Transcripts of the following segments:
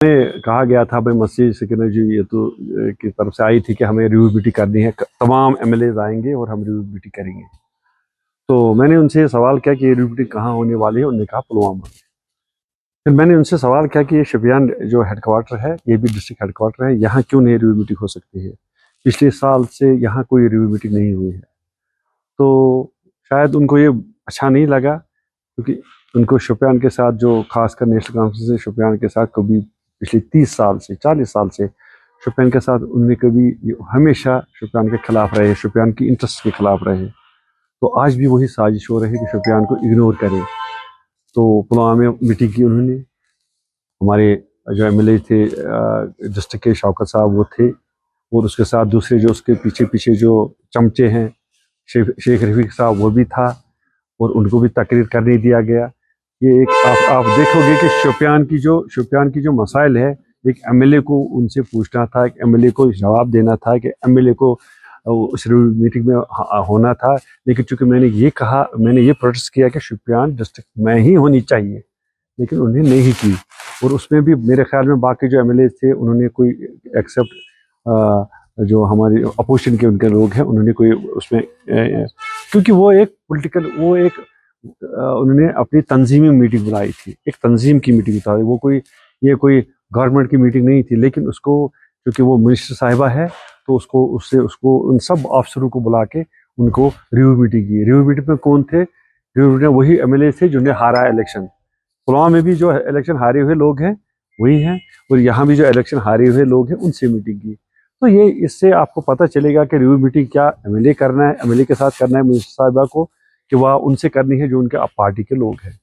में कहा गया था भाई मसीह सिकंदर जी ये तो की तरफ से आई थी कि हमें रिव्यूबिलिटी करनी है, तमाम एमएलए आएंगे और हम रिव्यूबिलिटी करेंगे। तो मैंने उनसे सवाल किया कि ये रिव्यूबिलिटी कहाँ होने वाली है, उन्होंने कहा पुलवामा। फिर मैंने उनसे सवाल किया कि ये शोपियान जो हेडक्वार्टर है, ये भी डिस्ट्रिक्ट हेडक्वार्टर है, यहाँ क्यों नहीं रिव्यूबिलिटी हो सकती है? पिछले साल से यहाँ कोई रिव्यूबिलिटी नहीं हुई है। तो शायद उनको ये अच्छा नहीं लगा, क्योंकि उनको शोपियान के साथ जो खासकर नेशनल कॉन्फ्रेंस से शोपियान के साथ कभी पिछले 30 साल से 40 साल से शोपियान के साथ उन्होंने कभी हमेशा शोपियान के खिलाफ रहे, शोपियान की इंटरेस्ट के खिलाफ रहे। तो आज भी वही साजिश हो रही है कि शोपियान को इग्नोर करें। तो पुलवामा में मीटिंग की उन्होंने, हमारे जो एमएलए थे डिस्ट्रिक्ट के शौकत साहब वो थे, और उसके साथ दूसरे जो उसके पीछे पीछे जो चमचे हैं शेख रफीक साहब वो भी था, और उनको भी तकरीर करने दिया गया। ये एक आप देखोगे कि शोपियान की जो मसाइल है, एक एमएलए को उनसे पूछना था, एक एमएलए को जवाब देना था, कि एमएलए को उस मीटिंग में होना था। लेकिन चूंकि मैंने ये प्रोटेस्ट किया कि शोपियान डिस्ट्रिक्ट में ही होनी चाहिए, लेकिन उन्हें नहीं की। और उसमें भी मेरे ख्याल में बाकी जो एमएलए थे उन्होंने कोई एक्सेप्ट, जो हमारी अपोजिशन के उनके लोग हैं उन्होंने कोई उसमें, क्योंकि वो एक पॉलिटिकल उन्होंने अपनी तंजीमी मीटिंग बुलाई थी, एक तंजीम की मीटिंग था वो, कोई गवर्नमेंट की मीटिंग नहीं थी। लेकिन उसको क्योंकि वो मिनिस्टर साहिबा है, तो उसको उन सब अफसरों को बुला के उनको रिव्यू मीटिंग की। रिव्यू मीटिंग में कौन थे? रिव्यू मीटिंग में वही एमएलए थे जिन्होंने हारा इलेक्शन। पुलवामा में भी जो इलेक्शन हारे हुए लोग हैं वही हैं, और यहाँ भी जो इलेक्शन हारे हुए लोग हैं उनसे मीटिंग की। तो ये इससे आपको पता चलेगा कि रिव्यू मीटिंग क्या एमएलए करना है, एमएलए के साथ करना है मिनिस्टर साहिबा को, कि वह उनसे करनी है जो उनके पार्टी के लोग हैं।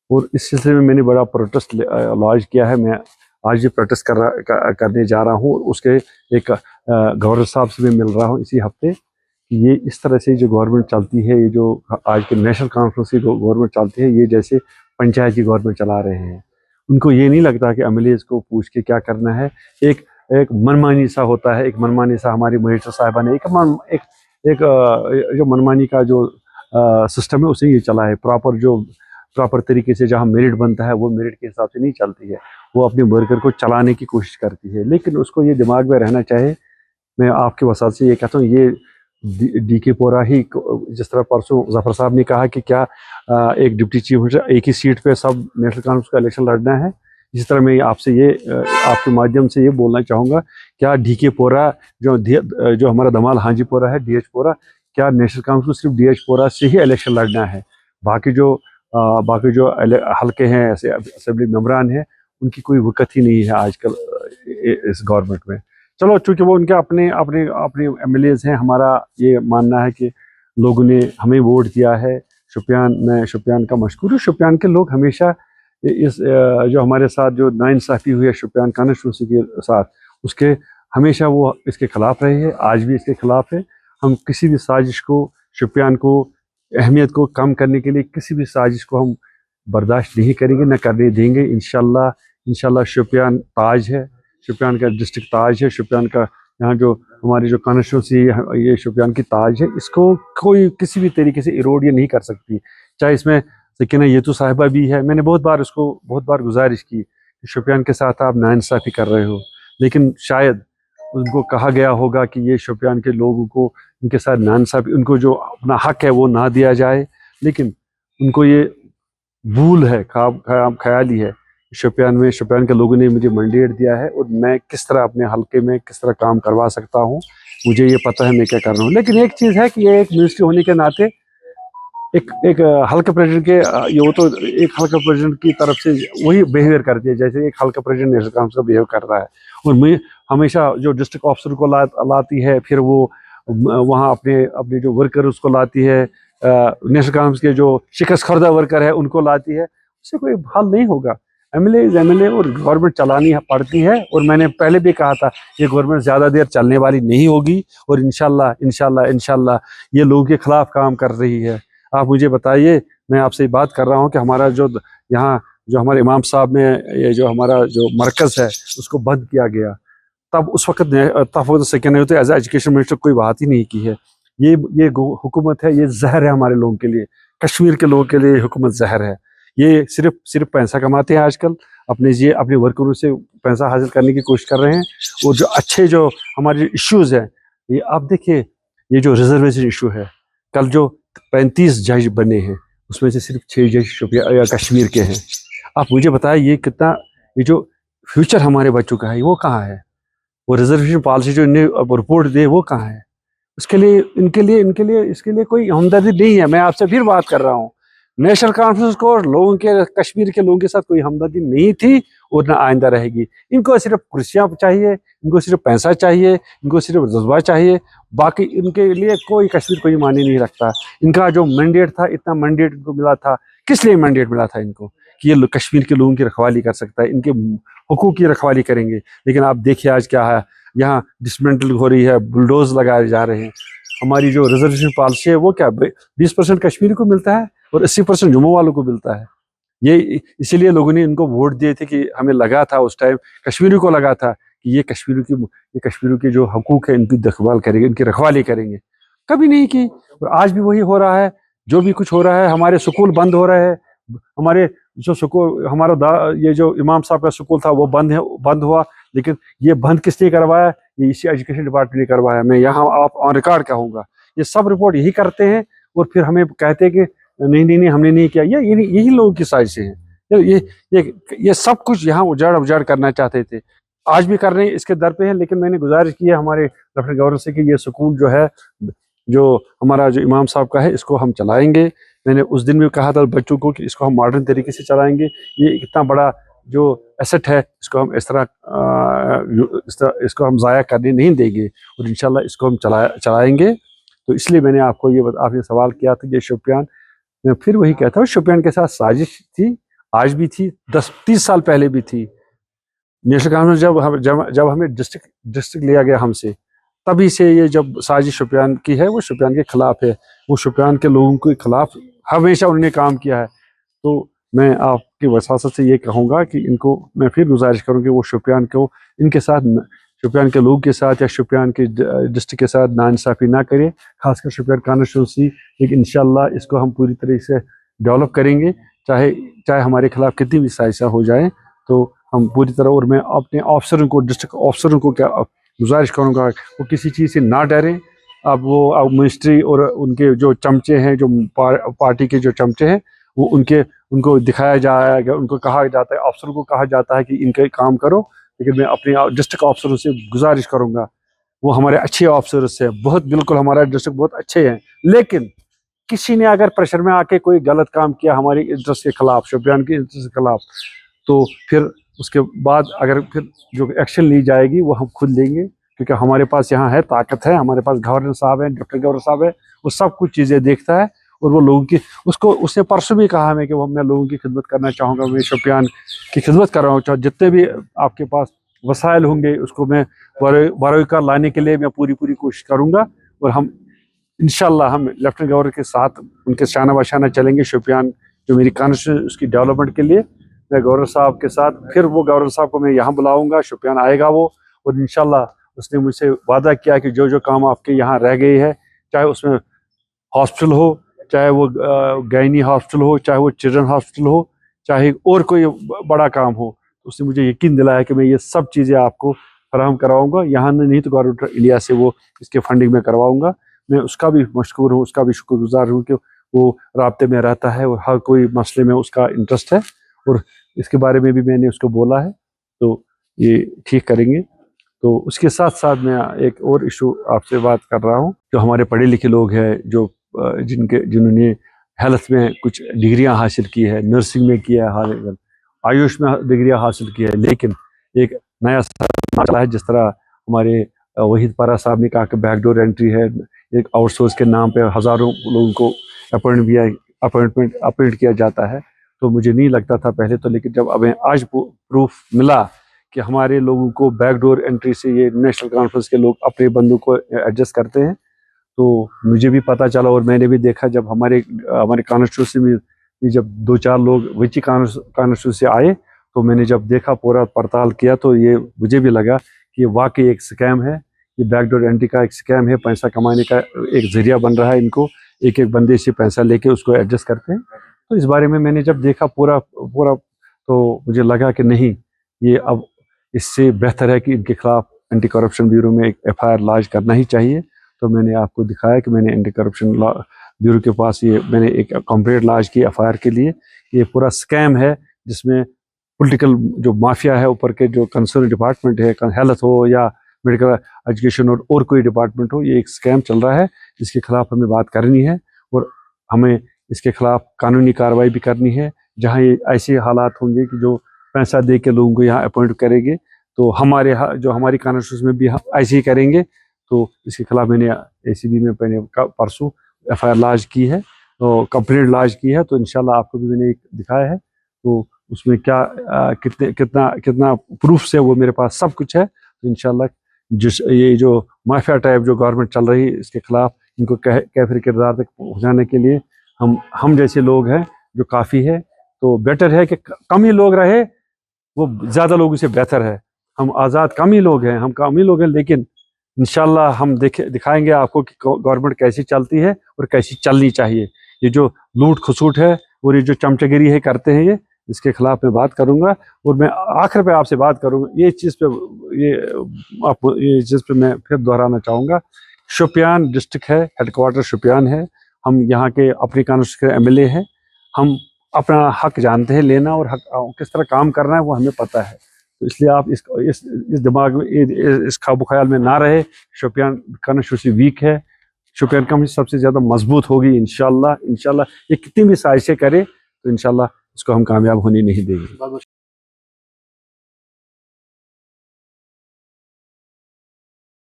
और इस सिलसिले में मैंने बड़ा प्रोटेस्ट लॉन्च किया है। मैं आज भी प्रोटेस्ट करने जा रहा हूँ, और उसके एक गवर्नर साहब से भी मिल रहा हूँ इसी हफ्ते, कि ये इस तरह से जो गवर्नमेंट चलती है, ये जो आज के नेशनल कॉन्फ्रेंस की गवर्नमेंट चलती है, ये जैसे पंचायत की गवर्नमेंट चला रहे हैं। उनको ये नहीं लगता कि एमएलए को पूछ के क्या करना है। एक एक मनमानी सा होता है, एक मनमानी सा हमारी मिनिस्टर साहिबा ने एक जो मनमानी का जो सिस्टम है उसे ये चला है। प्रॉपर तरीके से जहाँ मेरिट बनता है वो मेरिट के हिसाब से नहीं चलती है, वो अपने वर्कर को चलाने की कोशिश करती है। लेकिन उसको ये दिमाग में रहना चाहिए, मैं आपके वसात से ये कहता हूँ, ये डीके पोरा ही, जिस तरह परसों जफर साहब ने कहा कि क्या एक डिप्टी चीफ मिनिस्टर एक ही सीट पे सब नेशनल कॉन्फ्रेंस का इलेक्शन लड़ना है, इसी तरह मैं आपसे ये आपके माध्यम से ये बोलना चाहूँगा, क्या डीके पोरा जो हमारा दमाल हांजी पोरा है, डीएच पोरा, क्या नेशनल कॉन्फ्रेंस को सिर्फ डीएच पोरा से ही इलेक्शन लड़ना है? बाकी जो हल्के हैं, ऐसे असेंबली मेम्बरान हैं, उनकी कोई वक़्त ही नहीं है आजकल इस गवर्नमेंट में। चलो, चूँकि वो उनके अपने अपने अपने एमएलएज़ हैं, हमारा ये मानना है कि लोगों ने हमें वोट दिया है। मैं शुपियान का मशकूर हूँ। शुपियान के लोग हमेशा इस जो हमारे साथ जो नाइंसाफ़ी हुई है शुपियान कॉन्स्टिट्यूंसी के साथ, उसके हमेशा वो इसके ख़िलाफ़ रहे हैं, आज भी इसके ख़िलाफ़ है। हम किसी भी साजिश को, शुपियान को अहमियत को कम करने के लिए किसी भी साजिश को हम बर्दाश्त नहीं करेंगे, न करने देंगे। इंशाल्लाह शुपियान ताज है, शुपियान का डिस्ट्रिक्ट ताज है, शुपियान का यहाँ जो हमारी जो कॉन्स्टिट्यूंसी है ये शुपियान की ताज है। इसको कोई किसी भी तरीके से इरोड ये नहीं कर सकती, चाहे इसमें सकीना येतू साहिबा भी है। मैंने बहुत बार गुजारिश की कि शुपियान के साथ आप नाइंसाफ़ी कर रहे हो, लेकिन शायद उनको कहा गया होगा कि ये शुपियान के लोगों को उनके साथ नाइंसाफ़ी, उनको जो अपना हक है वो ना दिया जाए। लेकिन उनको ये भूल है, ख्याली है। शुपियान के लोगों ने मुझे मैंडेट दिया है, और मैं किस तरह अपने हल्के में किस तरह काम करवा सकता हूँ, मुझे ये पता है मैं क्या कर रहा हूँ। लेकिन एक चीज़ है कि ये एक मिनिस्ट्री होने के नाते एक हल्का प्रेसिडेंट के ये वो तो एक हल्का प्रेसिडेंट की तरफ से वही बिहेवियर करती है जैसे एक हल्का प्रेसिडेंट नेशनल काउंसिल का बिहेव कर रहा है। और मैं हमेशा जो डिस्ट्रिक्ट ऑफिसर को लाती है, फिर वो वहाँ अपने जो वर्कर उसको लाती है, नेशनल काउंसिल के जो शिकस्त खुर्दा वर्कर है उनको लाती है। उससे कोई हल नहीं होगा। एमएलए और गवर्नमेंट चलानी पड़ती है, और मैंने पहले भी कहा था ये गवर्नमेंट ज़्यादा देर चलने वाली नहीं होगी, और इंशाल्लाह ये लोगों के खिलाफ काम कर रही है। आप मुझे बताइए, मैं आपसे बात कर रहा हूँ कि हमारा जो यहाँ जो हमारे इमाम साहब में ये जो हमारा जो मरकज़ है उसको बंद किया गया, तब उस वक्त सेकेंड होते एज एजुकेशन मिनिस्टर कोई बात ही नहीं की है। ये हुकूमत है, ये जहर है हमारे लोगों के लिए, कश्मीर के लोगों के लिए हुकूमत जहर है। ये सिर्फ पैसा कमाते हैं आजकल, अपने वर्करों से पैसा हासिल करने की कोशिश कर रहे हैं। और जो हमारे इश्यूज हैं, ये आप देखिए, ये जो रिजर्वेशन इशू है, कल जो 35 जज बने हैं उसमें से सिर्फ 6 जज या कश्मीर के हैं। आप मुझे बताएं ये जो फ्यूचर हमारे बच्चों का है वो कहाँ है? वो रिजर्वेशन पॉलिसी जो इन्हें रिपोर्ट दे वो कहाँ है? इसके लिए कोई हमदर्दी नहीं है। मैं आपसे फिर बात कर रहा हूँ, नेशनल कॉन्फ्रेंस को कश्मीर के लोगों के साथ कोई हमदर्दी नहीं थी और ना आइंदा रहेगी। इनको सिर्फ कुर्सियां चाहिए, इनको सिर्फ पैसा चाहिए, इनको सिर्फ जज्बा चाहिए। बाकी इनके लिए कोई कश्मीर कोई मायने नहीं रखता। इनका जो मैंडेट था, इतना मैंडेट इनको मिला था, किस लिए मैंडेट मिला था इनको? कि ये कश्मीर के लोगों की रखवाली कर सकता है, इनके हुकूक की रखवाली करेंगे। लेकिन आप देखिए आज क्या है, यहाँ डिसमेंटल हो रही है, बुलडोज लगाए जा रहे हैं। हमारी जो रिजर्वेशन पॉलिसी है वो क्या 20% कश्मीर को मिलता है और 80% जम्मू वालों को मिलता है। ये इसीलिए लोगों ने इनको वोट दिए थे कि हमें लगा था उस टाइम, कश्मीरी को लगा था कि ये कश्मीरियों के जो हकूक है इनकी देखभाल करेंगे, इनकी रखवाली करेंगे। कभी नहीं की। और आज भी वही हो रहा है। जो भी कुछ हो रहा है, हमारे स्कूल बंद हो रहे हैं। हमारे जो स्कूल ये जो इमाम साहब का स्कूल था वो बंद हुआ। लेकिन ये बंद किसने करवाया? ये इसी एजुकेशन डिपार्टमेंट ने करवाया। मैं यहाँ आप ऑन रिकॉर्ड कहूँगा, ये सब रिपोर्ट यही करते हैं और फिर हमें कहते हैं कि नहीं हमने नहीं किया। यही लोगों की साजिशें हैं। ये सब कुछ यहाँ उजाड़ करना चाहते थे, आज भी कर रहे हैं, इसके दर पे है। लेकिन मैंने गुजारिश की है हमारे लेफ्टिनेंट गवर्नर से कि ये स्कूल जो है, जो हमारा जो इमाम साहब का है, इसको हम चलाएंगे। मैंने उस दिन भी कहा था बच्चों को कि इसको हम मॉडर्न तरीके से चलाएंगे। ये इतना बड़ा जो एसेट है, इसको हम इस तरह इसको हम ज़ाया करने नहीं देंगे और इंशाल्लाह इसको हम चलाएंगे। तो इसलिए मैंने आपने सवाल किया था कि शोपियान, मैं फिर वही कहता हूँ, शोपियान के साथ साजिश थी, आज भी थी, 10-30 साल पहले भी थी। नेशनल कॉन्फ्रेंस जब हमें डिस्ट्रिक्ट लिया गया हमसे, तभी से ये जब साजिश शोपियान की है, वो शोपियान के खिलाफ है, वो शोपियान के लोगों के खिलाफ हमेशा उन्होंने काम किया है। तो मैं आपकी वसासत से ये कहूँगा कि इनको मैं फिर गुजारिश करूँ कि वो शोपियान को इनके साथ, शोपियान के लोगों के साथ या शोपियान के डिस्ट्रिक्ट के साथ नाइंसाफ़ी ना करें, खासकर शोपियान कॉन्स्टिट्यूंसी। लेकिन इंशाल्लाह इसको हम पूरी तरह से डेवलप करेंगे, चाहे हमारे खिलाफ कितनी भी साजिशें हो जाएं, तो हम पूरी तरह। और मैं अपने अफसरों को, डिस्ट्रिक्ट अफसरों को क्या गुजारिश करूँगा, वो किसी चीज़ से ना डरें। अब मिनिस्ट्री और उनके जो चमचे हैं, जो पार्टी के जो चमचे हैं, वो उनको दिखाया जाएगा, उनको कहा जाता है, अफसरों को कहा जाता है कि इनके काम करो। लेकिन मैं अपने डिस्ट्रिक्ट अफसरों से गुजारिश करूँगा, वो हमारे अच्छे अफसर हैं, बिल्कुल हमारा डिस्ट्रिक्ट बहुत अच्छे हैं। लेकिन किसी ने अगर प्रेशर में आके कोई गलत काम किया हमारी इंटरेस्ट के खिलाफ, शोपियान के इंटरेस्ट के खिलाफ, तो फिर उसके बाद अगर फिर जो एक्शन ली जाएगी वो हम खुद लेंगे। क्योंकि हमारे पास यहाँ है, ताकत है, हमारे पास गवर्नर साहब है, डिप्टी गवर्नर साहब है, वो सब कुछ चीज़ें देखता है। और वो लोगों की, उसने परसों भी कहा हमें कि मैं लोगों की खिदमत करना चाहूँगा, मैं शोपियान की खिदमत कर रहा हूँ। जितने भी आपके पास वसाइल होंगे उसको मैं बरोकार लाने के लिए मैं पूरी कोशिश करूँगा। और हम इंशाल्लाह हम लेफ्टिनेंट गवर्नर के साथ उनके शाना बशाना चलेंगे। शोपियान जो मेरी कॉन्स्टिट्यूंसी उसकी डेवलपमेंट के लिए मैं गवर्नर साहब के साथ, फिर वो गवर्नर साहब को मैं यहाँ बुलाऊंगा, शोपियान आएगा वो। और इंशाल्लाह उसने मुझसे वादा किया कि जो काम आपके यहाँ रह गई है, चाहे उसमें हॉस्पिटल हो, चाहे वो गायनी हॉस्पिटल हो, चाहे वो चिल्ड्रन हॉस्पिटल हो, चाहे और कोई बड़ा काम हो, तो उसने मुझे यकीन दिलाया कि मैं ये सब चीज़ें आपको फराहम करवाऊँगा। यहाँ नहीं तो गवर्नमेंट ऑफ इंडिया से वो इसके फंडिंग में करवाऊँगा। मैं उसका भी मशकूर हूँ, उसका भी शुक्रगुजार हूँ कि वो राब्ते में रहता है और हर कोई मसले में उसका इंटरेस्ट है। और इसके बारे में भी मैंने उसको बोला है, तो ये ठीक करेंगे। तो उसके साथ साथ मैं एक और इशू आपसे बात कर रहा हूँ। जो हमारे पढ़े लिखे लोग हैं, जो जिन्होंने हेल्थ में कुछ डिग्रियां हासिल की है, नर्सिंग में किया है, आयुष में डिग्रियां हासिल की है, लेकिन एक नया चला है, जिस तरह हमारे वहीद पारा साहब ने कहा कि बैकडोर एंट्री है, एक आउटसोर्स के नाम पे हज़ारों लोगों को अपॉइंट किया जाता है। तो मुझे नहीं लगता था पहले तो, लेकिन जब हमें आज प्रूफ मिला कि हमारे लोगों को बैकडोर एंट्री से ये नेशनल कॉन्फ्रेंस के लोग अपने बंदों को एडजस्ट करते हैं, तो मुझे भी पता चला। और मैंने भी देखा जब हमारे कॉन्स्टिट्यूंसी में जब 2-4 लोग विची कॉन्स्टिट्यूंसी आए, तो मैंने जब देखा, पूरा पड़ताल किया, तो ये मुझे भी लगा कि ये वाकई एक स्कैम है, ये बैकडोर एंट्री का एक स्कैम है, पैसा कमाने का एक जरिया बन रहा है इनको, एक बंदे से पैसा लेके उसको एडजस्ट करते हैं। तो इस बारे में मैंने जब देखा पूरा पूरा, तो मुझे लगा कि नहीं, ये अब इससे बेहतर है कि इनके खिलाफ एंटी करप्शन ब्यूरो में एक FIR लॉन्च करना ही चाहिए। तो मैंने आपको दिखाया कि मैंने एंटी करप्शन ब्यूरो के पास ये मैंने एक कंप्लेंट लॉन्च की FIR के लिए। ये पूरा स्कैम है जिसमें पॉलिटिकल जो माफिया है ऊपर के, जो कंसर्न डिपार्टमेंट है, हेल्थ हो या मेडिकल एजुकेशन और कोई डिपार्टमेंट हो, ये एक स्कैम चल रहा है जिसके खिलाफ हमें बात करनी है और हमें इसके खिलाफ कानूनी कार्रवाई भी करनी है। जहाँ ये ऐसे हालात होंगे कि जो पैसा दे के लोगों को यहाँ अपॉइंट करेंगे, तो हमारे जो हमारी कॉन्स्टिट्यूशन में भी ऐसे ही करेंगे। तो इसके खिलाफ मैंने ACB में परसों FIR लॉन्च की है, तो कंप्लेंट लॉन्च की है। तो इंशाल्लाह आपको भी मैंने एक दिखाया है, तो उसमें क्या कितना प्रूफ से वो मेरे पास सब कुछ है। तो इंशाल्लाह ये जो माफिया टाइप जो गवर्नमेंट चल रही है, इसके खिलाफ इनको कैफिर किरदार तक पहुँचाने के लिए हम जैसे लोग हैं जो काफ़ी है। तो बेटर है कि कम ही लोग रहे, वो ज़्यादा लोगों से बेहतर है। हम आज़ाद कम ही लोग हैं, लेकिन इंशाल्लाह हम दिखाएंगे आपको कि गवर्नमेंट कैसी चलती है और कैसी चलनी चाहिए। ये जो लूट खसूट है और ये जो चमचगिरी है करते हैं, इसके खिलाफ मैं बात करूंगा। और मैं आखिर पे आपसे बात करूंगा ये चीज़ पे मैं फिर दोहराना चाहूँगा। शोपियान डिस्ट्रिक्ट है, हेडक्वार्टर शोपियान है। हम यहाँ के अपनी कॉन्स्टिट्यूंसी MLA हैं। हम अपना हक जानते हैं लेना, और हक किस तरह काम करना है वो हमें पता है। तो इसलिए आप इस दिमाग में इस ख्वाब ख्याल में ना रहे। शोपियान कॉन्स्टिट्यूंसी वीक है, शोपियान कॉन्स्टिट्यूंसी सबसे ज़्यादा मजबूत होगी इंशाल्लाह। ये कितनी भी साजिशें करे तो इंशाल्लाह इसको हम कामयाब होने नहीं देंगे।